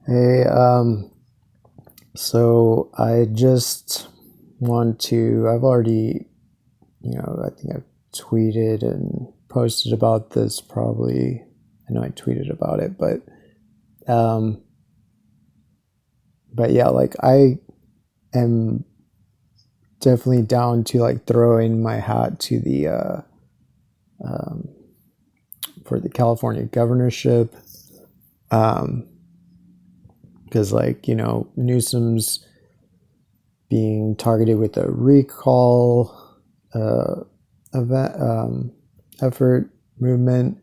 Hey, so I just I've already, I think I've tweeted and posted about this probably. I know I tweeted about it, um, but yeah, like I am definitely down to like throw in my hat to um, for the California governorship. Um, because Newsom's being targeted with a recall uh, event effort movement,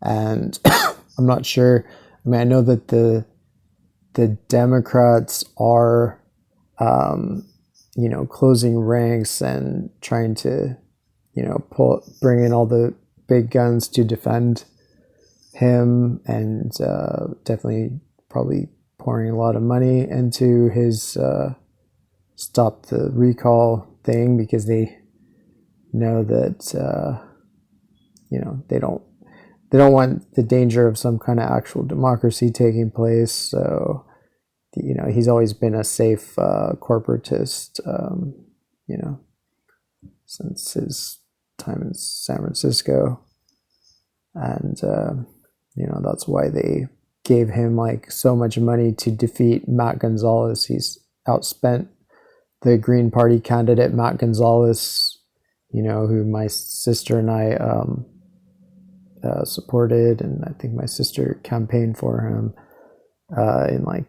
and I'm not sure. I mean, I know that the Democrats are, um, closing ranks and trying to, bring in all the big guns to defend him, and definitely probably pouring a lot of money into his stop the recall thing because they know that they don't want the danger of some kind of actual democracy taking place. So he's always been a safe corporatist, you know, since his time in San Francisco, and that's why they gave him like so much money to defeat Matt Gonzalez. He's outspent the Green Party candidate Matt Gonzalez, who my sister and I supported, and I think my sister campaigned for him in like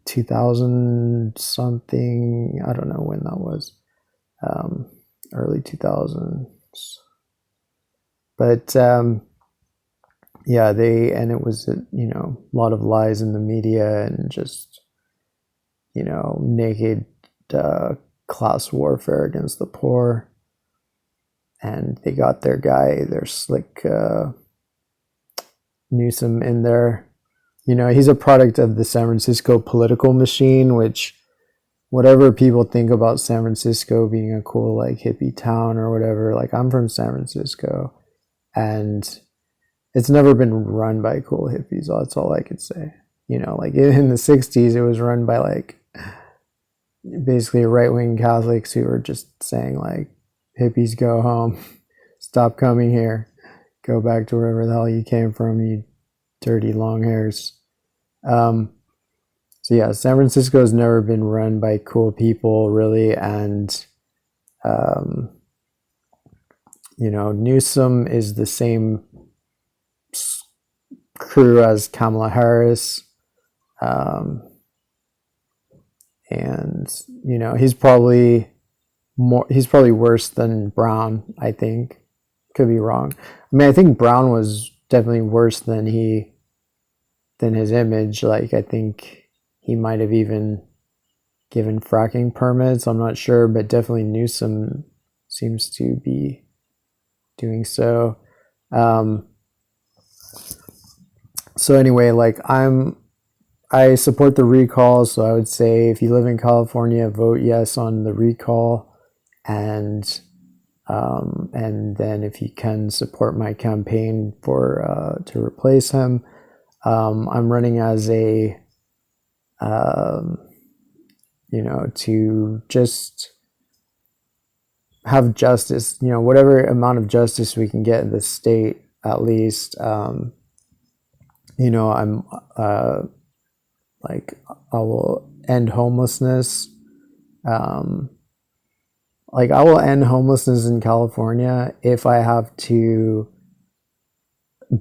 2000 something. I don't know when that was, um, early 2000s. But yeah, it was a lot of lies in the media and just naked uh, class warfare against the poor. And they got their slick Newsom in there. He's a product of the San Francisco political machine, which, whatever people think about San Francisco being a cool, like, hippie town or whatever, like, I'm from San Francisco, and it's never been run by cool hippies. That's all I could say. Like in the 60s, it was run by, like, basically right wing Catholics who were just saying, like, hippies go home, stop coming here, go back to wherever the hell you came from, you dirty long hairs. Um, so yeah, San Francisco has never been run by cool people, really, and um, Newsom is the same crew as Kamala Harris, um, and he's probably worse than Brown. I think, could be wrong. I mean, I think Brown was definitely worse than his image. Like, I think he might have even given fracking permits. I'm not sure, but definitely Newsom seems to be doing so. Um, so anyway, like, I support the recall. So I would say if you live in California, vote yes on the recall, and then if you can support my campaign for to replace him. I'm running as a um, to just have justice, whatever amount of justice we can get in the state, at least. I'm like, I will end homelessness. Um, like, I will end homelessness in California if I have to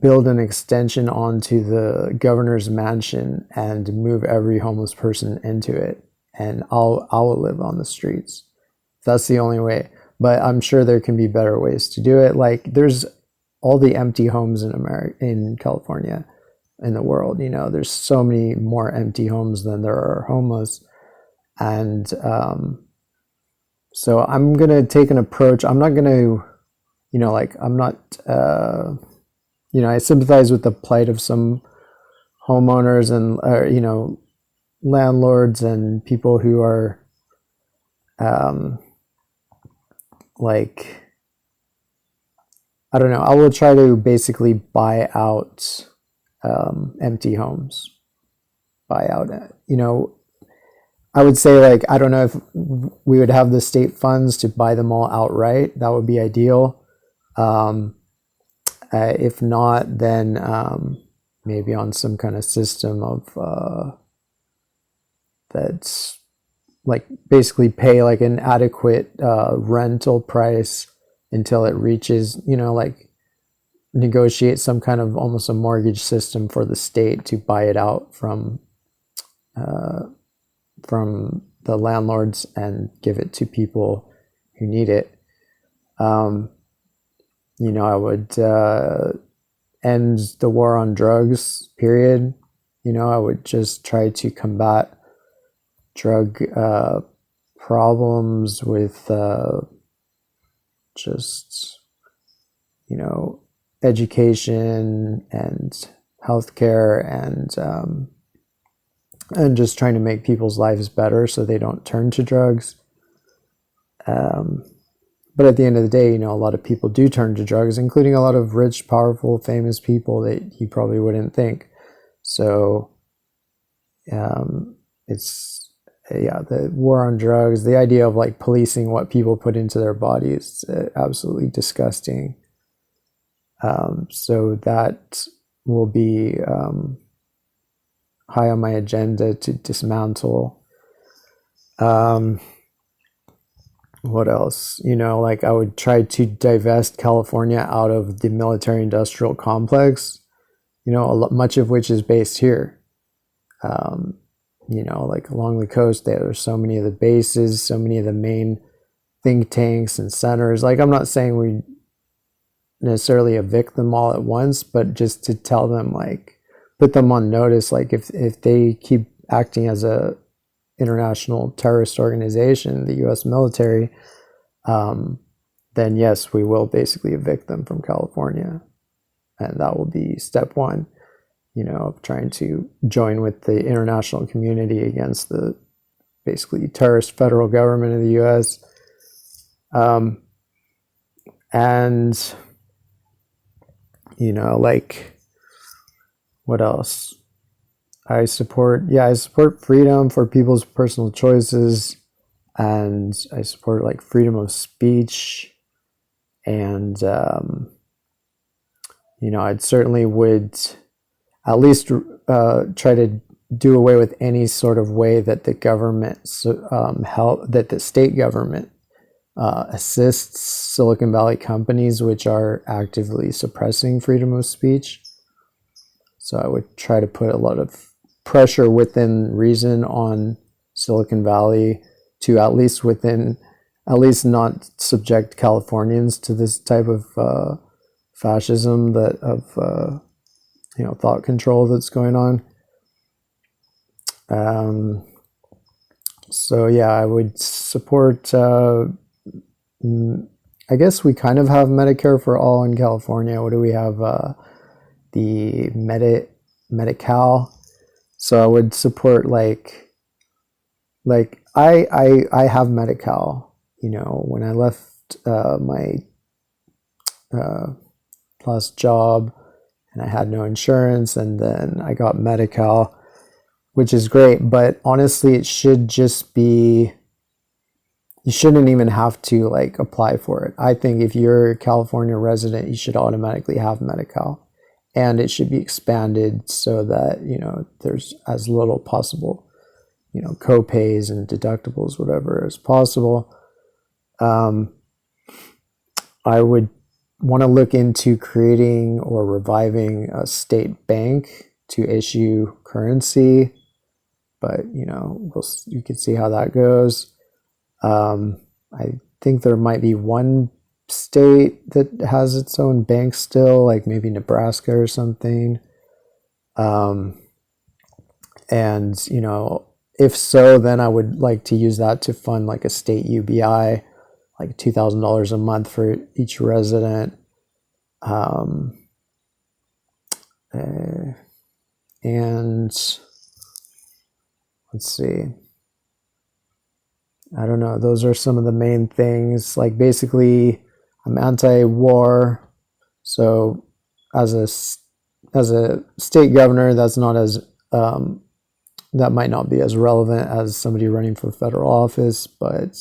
build an extension onto the governor's mansion and move every homeless person into it, and I will live on the streets. That's the only way. But I'm sure there can be better ways to do it. Like, there's all the empty homes in America, in California, in the world. There's so many more empty homes than there are homeless, and so I'm gonna take an approach. I'm not gonna, like, I'm not. I sympathize with the plight of some homeowners and landlords and people who are um, like, I don't know. I will try to basically buy out empty homes. buy out. I would say, like, I don't know if we would have the state funds to buy them all outright. That would be ideal. If not, then maybe on some kind of system of that's like basically pay like an adequate rental price until it reaches, like negotiate some kind of almost a mortgage system for the state to buy it out from the landlords and give it to people who need it. I would end the war on drugs, period. I would just try to combat drug problems with just, education and healthcare and just trying to make people's lives better so they don't turn to drugs. But at the end of the day, a lot of people do turn to drugs, including a lot of rich, powerful, famous people that you probably wouldn't think. So the war on drugs, the idea of like policing what people put into their bodies is absolutely disgusting. So that will be high on my agenda to dismantle. What else? Like I would try to divest California out of the military industrial complex, much of which is based here. Like along the coast, there are so many of the bases, so many of the main think tanks and centers. Like, I'm not saying we necessarily evict them all at once, but just to tell them, like, put them on notice, like if they keep acting as a international terrorist organization, the U.S. military, then yes, we will basically evict them from California. And that will be step one, of trying to join with the international community against the basically terrorist federal government of the U.S. And, like, what else? I support freedom for people's personal choices, and I support like freedom of speech, and I'd certainly would at least try to do away with any sort of way that the government that the state government assists Silicon Valley companies which are actively suppressing freedom of speech. So I would try to put a lot of pressure within reason on Silicon Valley to at least not subject Californians to this type of fascism thought control that's going on. So yeah, I would support. I guess we kind of have Medicare for all in California. What do we have? The Medi-Cal. So I would support like I have Medi-Cal. When I left my last job, and I had no insurance, and then I got Medi-Cal, which is great. But honestly, it should just be. You shouldn't even have to like apply for it. I think if you're a California resident, you should automatically have Medi-Cal. And it should be expanded so that, there's as little possible, co-pays and deductibles, whatever, as possible. I would want to look into creating or reviving a state bank to issue currency. But, you can see how that goes. I think there might be one state that has its own bank still, like maybe Nebraska or something. And, if so, then I would like to use that to fund like a state UBI, like $2,000 a month for each resident. And let's see. I don't know. Those are some of the main things. Like basically, I'm anti-war. So as a state governor, that's not as that might not be as relevant as somebody running for federal office, but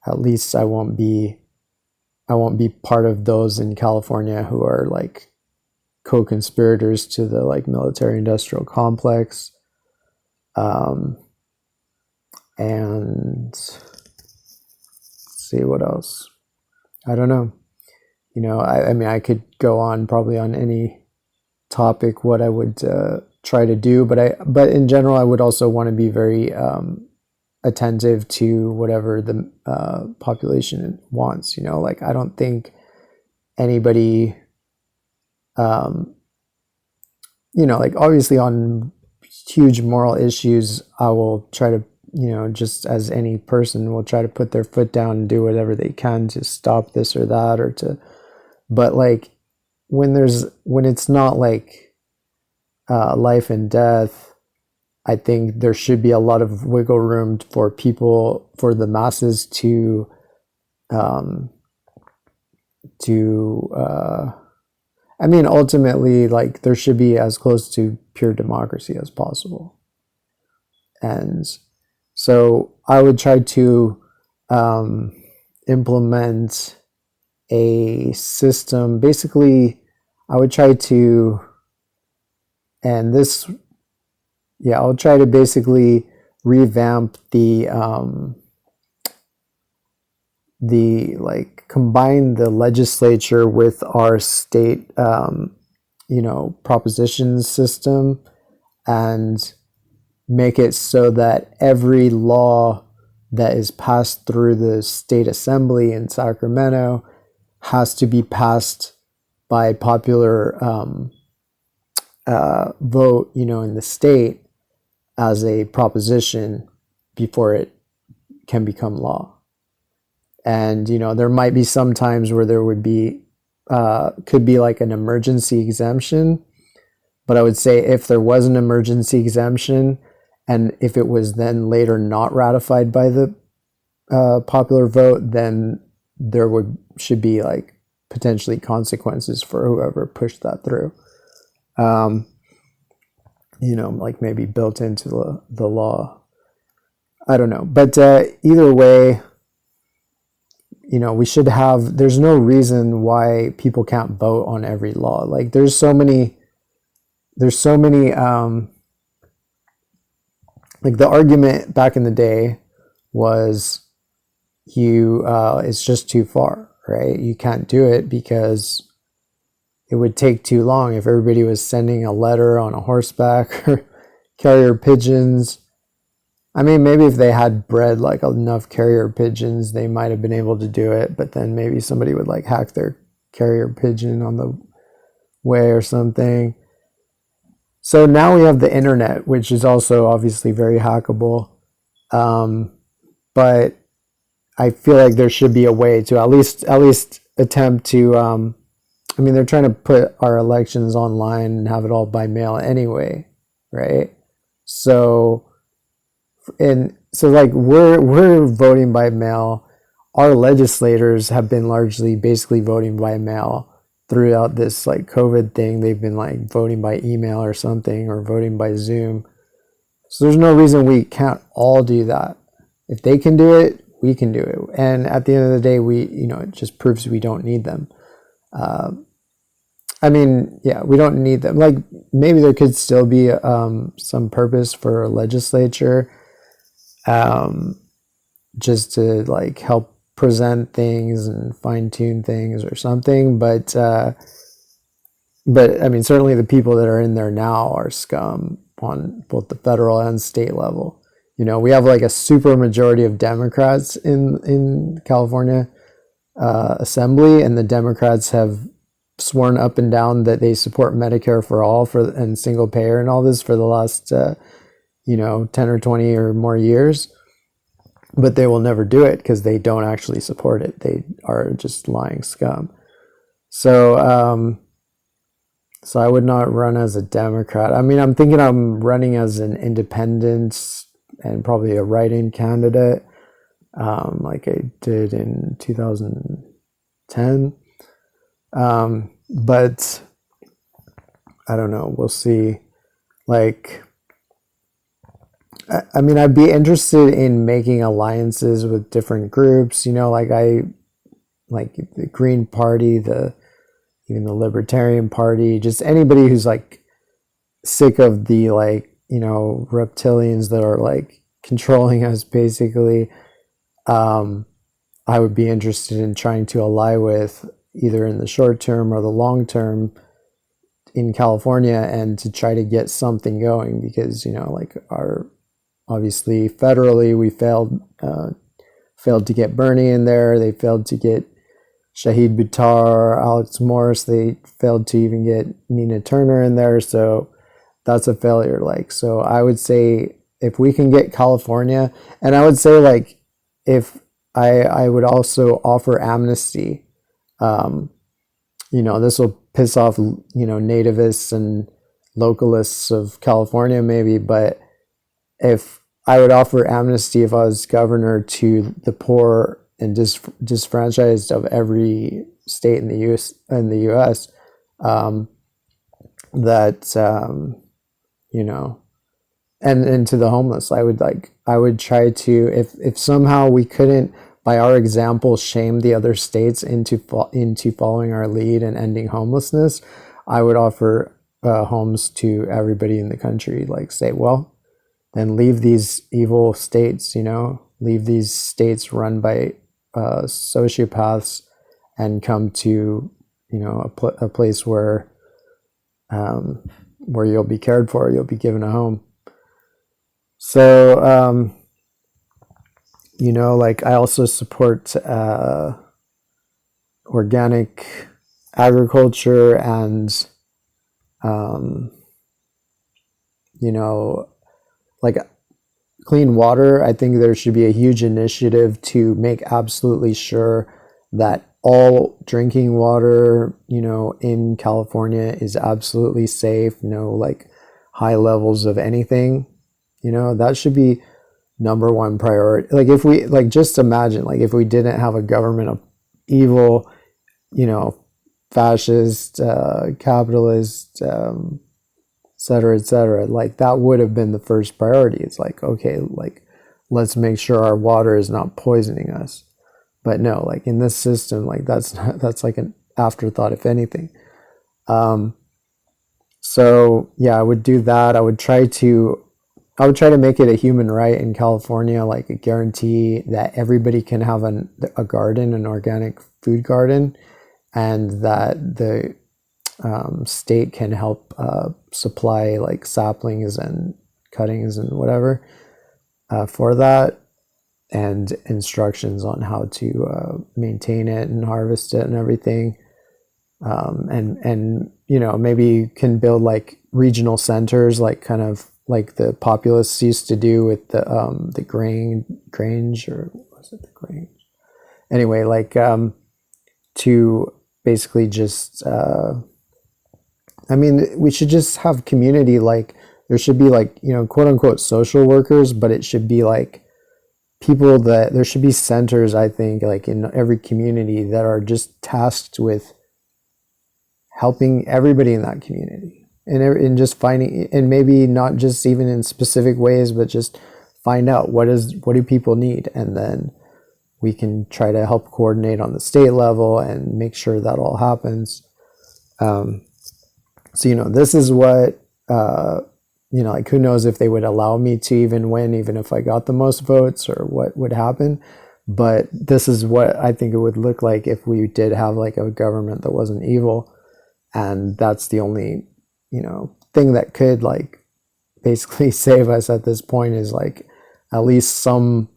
at least I won't be part of those in California who are like co-conspirators to the like military industrial complex. And let's see what else. I don't know. I mean, I could go on probably on any topic what I would try to do, but in general, I would also want to be very attentive to whatever the population wants. Like I don't think anybody, like obviously on huge moral issues, I will try to, just as any person will try to put their foot down and do whatever they can to stop this or that, or to, but like when it's not like life and death, I think there should be a lot of wiggle room for the masses to I mean, ultimately, like there should be as close to pure democracy as possible. And so I would try to implement a system. Basically, I would try to, and this, yeah, I'll try to basically revamp the like combine the legislature with our state, propositions system, and make it so that every law that is passed through the state assembly in Sacramento has to be passed by popular vote, in the state as a proposition before it can become law. And, there might be some times where there would be, could be like an emergency exemption. But I would say if there was an emergency exemption, and if it was then later not ratified by the popular vote, then there should be like potentially consequences for whoever pushed that through. Like maybe built into the law. I don't know. But either way, we should have, there's no reason why people can't vote on every law. Like there's so many, like the argument back in the day was it's just too far, right? You can't do it because it would take too long if everybody was sending a letter on a horseback or carrier pigeons. I mean, maybe if they had bred like enough carrier pigeons, they might have been able to do it, but then maybe somebody would like hack their carrier pigeon on the way or something. So now we have the internet, which is also obviously very hackable. But I feel like there should be a way to at least attempt to, I mean, they're trying to put our elections online and have it all by mail anyway, right? So like we're voting by mail. Our legislators have been largely basically voting by mail throughout this like COVID thing. They've been like voting by email or something, or voting by Zoom. So there's no reason we can't all do that. If they can do it, we can do it. And at the end of the day, it just proves we don't need them. I mean, yeah, we don't need them. Like maybe there could still be some purpose for a legislature, just to like help present things and fine tune things or something. But I mean, certainly the people that are in there now are scum on both the federal and state level. We have like a super majority of Democrats in California assembly, and the Democrats have sworn up and down that they support Medicare for all and single payer and all this for the last 10 or 20 or more years, but they will never do it because they don't actually support it. They are just lying scum. So I would not run as a Democrat. I mean, I'm thinking I'm running as an independent and probably a write-in candidate, like I did in 2010. But I don't know. We'll see. Like, I mean, I'd be interested in making alliances with different groups, like the Green Party, the even the Libertarian Party, just anybody who's like sick of the reptilians that are like controlling us basically. um I would be interested in trying to ally with either in the short term or the long term in California, and to try to get something going, because like our obviously federally we failed to get Bernie in there. They failed to get Shahid Buttar, Alex Morris. They failed to even get Nina Turner in there. So that's a failure. Like, so I would say if we can get California, and I would say like if I would also offer amnesty. This will piss off, nativists and localists of California maybe, but if I would offer amnesty if I was governor to the poor and disfranchised of every state in the U.S. That and to the homeless, I would try to, if somehow we couldn't by our example shame the other states into following our lead and ending homelessness, I would offer homes to everybody in the country. Like, say, well, then leave these evil states, leave these states run by sociopaths, and come to a place where you'll be cared for, you'll be given a home. So like I also support organic agriculture and like clean water. I think there should be a huge initiative to make absolutely sure that all drinking water, in California is absolutely safe. No like high levels of anything. That should be number one priority. Like if we just imagine like if we didn't have a government of evil, fascist, capitalist, et cetera, like that would have been the first priority. It's like, okay, like let's make sure our water is not poisoning us. But no, like in this system, like that's like an afterthought, if anything. So yeah, I would do that. I would try to make it a human right in California, like a guarantee that everybody can have a garden, an organic food garden, and that the state can help supply like saplings and cuttings and whatever for that, and instructions on how to maintain it and harvest it and everything. And maybe you can build like regional centers, like kind of like the populists used to do with the Grange, or was it the Grange? Anyway, like to basically just I mean, we should just have community, like there should be like, quote unquote social workers, but it should be like people that there should be centers, I think, like in every community that are just tasked with helping everybody in that community, and just finding, and maybe not just even in specific ways, but just find out what do people need, and then we can try to help coordinate on the state level and make sure that all happens. So this is what like who knows if they would allow me to even win, even if I got the most votes, or what would happen. But this is what I think it would look like if we did have like a government that wasn't evil. And that's the only, thing that could like basically save us at this point, is like at least some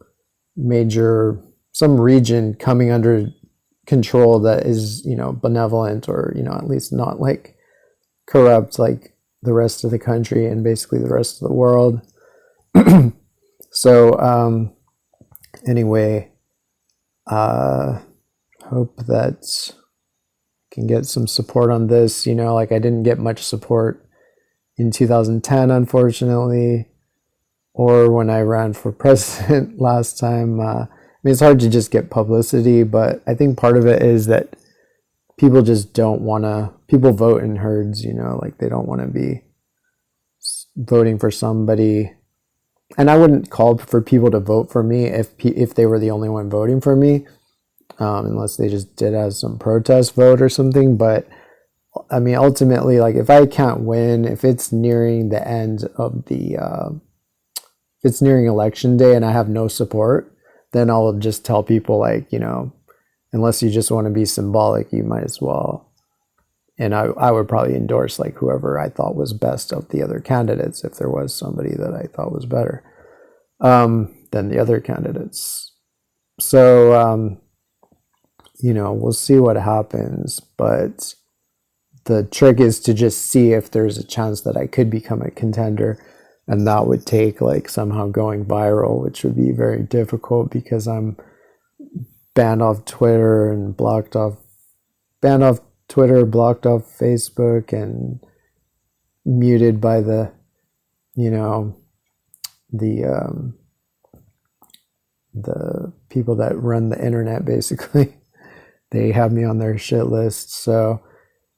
region coming under control that is, benevolent, or, at least not like corrupt like the rest of the country and basically the rest of the world. So anyway, hope that can get some support on this. Like I didn't get much support in 2010, unfortunately, or when I ran for president last time. I mean, it's hard to just get publicity, but I think part of it is that people just don't want to, people vote in herds, like they don't want to be voting for somebody and I wouldn't call for people to vote for me if they were the only one voting for me, unless they just did as some protest vote or something. But I mean, ultimately, like if I can't win, if it's nearing the end of if it's nearing election day and I have no support, then I'll just tell people like, unless you just want to be symbolic, you might as well. And I would probably endorse like whoever I thought was best of the other candidates if there was somebody that I thought was better than the other candidates. So, we'll see what happens. But the trick is to just see if there's a chance that I could become a contender. And that would take like somehow going viral, which would be very difficult because I'm banned off Twitter and blocked off Facebook and muted by the people that run the internet. Basically, they have me on their shit list, so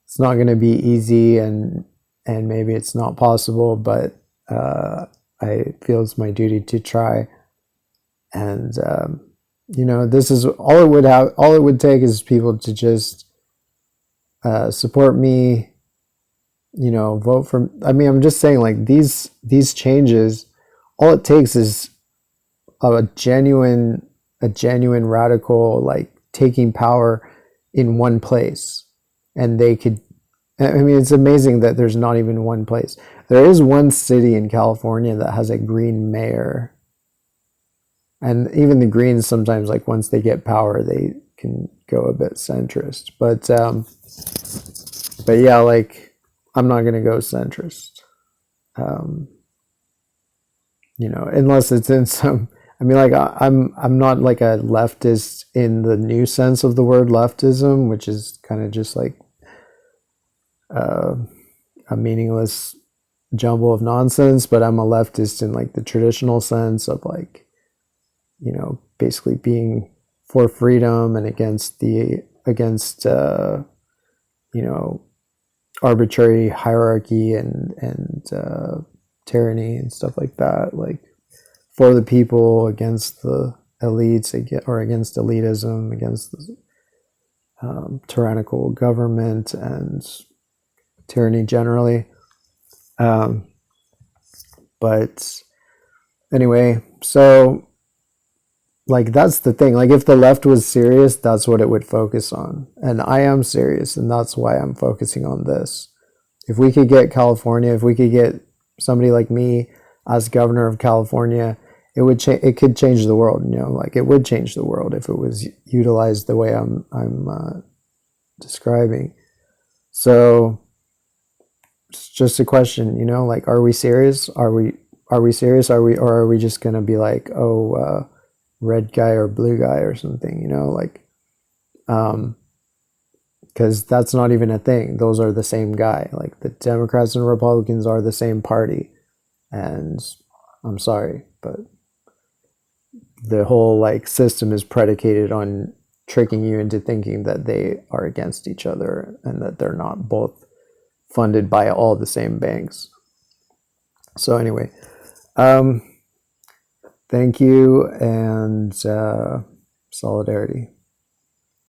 it's not going to be easy, and maybe it's not possible, but I feel it's my duty to try. And this is all it would have. All it would take is people to just support me. Vote for. I mean, I'm just saying, like these changes. All it takes is a genuine radical, like taking power in one place, and they could. I mean, it's amazing that there's not even one place. There is one city in California that has a green mayor. And even the Greens sometimes, like once they get power, they can go a bit centrist. But yeah, like I'm not gonna go centrist. Unless it's in some. I mean, like I'm not like a leftist in the new sense of the word leftism, which is kind of just like a meaningless jumble of nonsense. But I'm a leftist in like the traditional sense of like, basically being for freedom and against arbitrary hierarchy and tyranny and stuff like that. Like for the people, against the elites, or against elitism, against the tyrannical government and tyranny generally. But anyway, so like that's the thing. Like if the left was serious, that's what it would focus on. And I am serious, and that's why I'm focusing on this. If we could get California, if we could get somebody like me as governor of California, it could change the world. Like it would change the world if it was utilized the way I'm describing. So it's just a question, like are we serious? Are we serious? Or are we just gonna be like, red guy or blue guy or something? Because that's not even a thing. Those are the same guy. Like the Democrats and Republicans are the same party, and I'm sorry, but the whole like system is predicated on tricking you into thinking that they are against each other and that they're not both funded by all the same banks. So anyway, thank you, and solidarity.